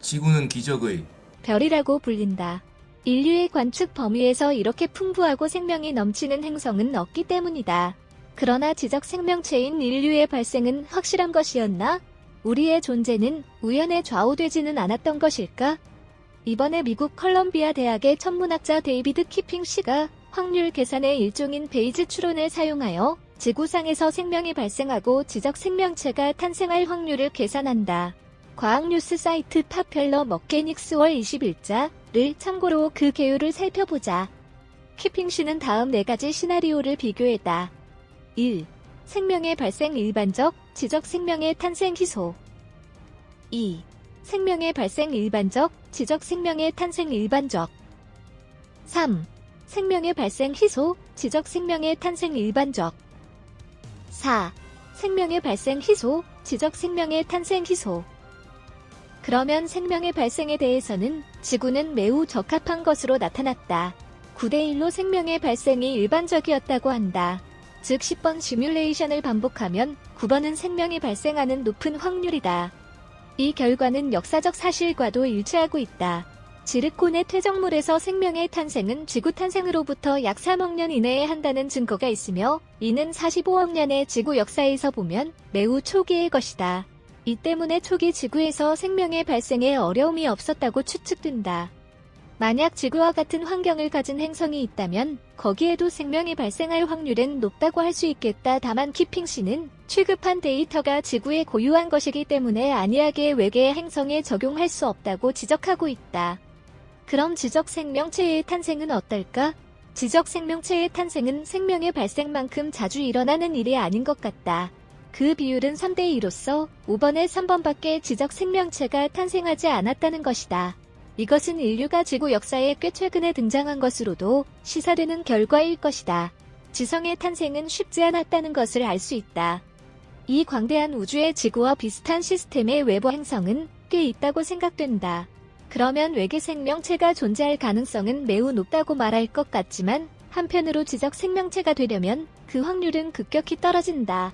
지구는 기적의 별이라고 불린다. 인류의 관측 범위에서 이렇게 풍부하고 생명이 넘치는 행성은 없기 때문이다. 그러나 지적 생명체인 인류의 발생은 확실한 것이었나? 우리의 존재는 우연에 좌우되지는 않았던 것일까? 이번에 미국 컬럼비아 대학의 천문학자 데이비드 키핑 씨가 확률 계산의 일종인 베이즈 추론을 사용하여 지구상에서 생명이 발생하고 지적 생명체가 탄생할 확률을 계산한다. 과학 뉴스 사이트 파퓰러 머케닉스 월 21자를 참고로 그 계율을 살펴보자. 키핑 씨는 다음 4가지 시나리오를 비교했다. 1. 생명의 발생 일반적, 지적 생명의 탄생 희소. 2. 생명의 발생 일반적, 지적 생명의 탄생 일반적. 3. 생명의 발생 희소, 지적 생명의 탄생 일반적. 4. 생명의 발생 희소, 지적 생명의 탄생 희소. 그러면 생명의 발생에 대해서는 지구는 매우 적합한 것으로 나타났다. 9대1로 생명의 발생이 일반적이었다고 한다. 즉 10번 시뮬레이션을 반복하면 9번은 생명이 발생하는 높은 확률이다. 이 결과는 역사적 사실과도 일치하고 있다. 지르콘의 퇴적물에서 생명의 탄생은 지구 탄생으로부터 약 3억 년 이내에 한다는 증거가 있으며 이는 45억 년의 지구 역사에서 보면 매우 초기의 것이다. 이 때문에 초기 지구에서 생명의 발생에 어려움이 없었다고 추측된다. 만약 지구와 같은 환경을 가진 행성이 있다면 거기에도 생명이 발생할 확률은 높다고 할 수 있겠다. 다만 키핑 씨는 취급한 데이터가 지구에 고유한 것이기 때문에 안이하게 외계의 행성에 적용할 수 없다고 지적하고 있다. 그럼 지적 생명체의 탄생은 어떨까? 지적 생명체의 탄생은 생명의 발생만큼 자주 일어나는 일이 아닌 것 같다. 그 비율은 3대2로서 5번에 3번밖에 지적 생명체가 탄생하지 않았다는 것이다. 이것은 인류가 지구 역사에 꽤 최근에 등장한 것으로도 시사되는 결과일 것이다. 지성의 탄생은 쉽지 않았다는 것을 알 수 있다. 이 광대한 우주의 지구와 비슷한 시스템의 외부 행성은 꽤 있다고 생각된다. 그러면 외계 생명체가 존재할 가능성은 매우 높다고 말할 것 같지만 한편으로 지적 생명체가 되려면 그 확률은 급격히 떨어진다.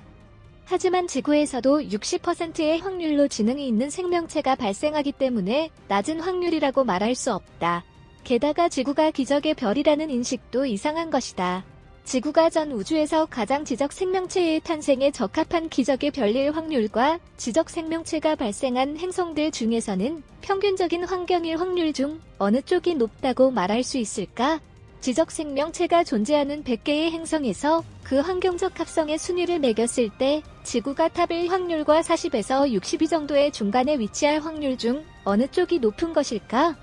하지만 지구에서도 60%의 확률로 지능이 있는 생명체가 발생하기 때문에 낮은 확률이라고 말할 수 없다. 게다가 지구가 기적의 별이라는 인식도 이상한 것이다. 지구가 전 우주에서 가장 지적 생명체의 탄생에 적합한 기적의 별일 확률과 지적 생명체가 발생한 행성들 중에서는 평균적인 환경일 확률 중 어느 쪽이 높다고 말할 수 있을까? 지적 생명체가 존재하는 100개의 행성에서 그 환경적 합성의 순위를 매겼을 때 지구가 탑일 확률과 40에서 62 정도의 중간에 위치할 확률 중 어느 쪽이 높은 것일까?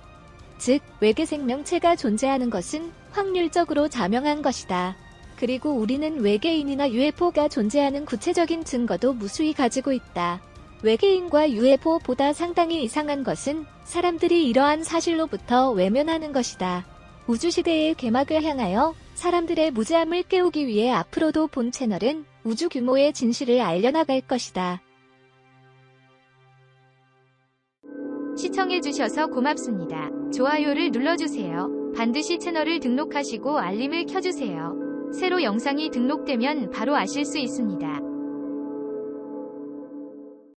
즉, 외계 생명체가 존재하는 것은 확률적으로 자명한 것이다. 그리고 우리는 외계인이나 UFO가 존재하는 구체적인 증거도 무수히 가지고 있다. 외계인과 UFO보다 상당히 이상한 것은 사람들이 이러한 사실로부터 외면하는 것이다. 우주시대의 개막을 향하여 사람들의 무지함을 깨우기 위해 앞으로도 본 채널은 우주 규모의 진실을 알려나갈 것이다. 시청해주셔서 고맙습니다. 좋아요를 눌러주세요. 반드시 채널을 등록하시고 알림을 켜주세요. 새로 영상이 등록되면 바로 아실 수 있습니다.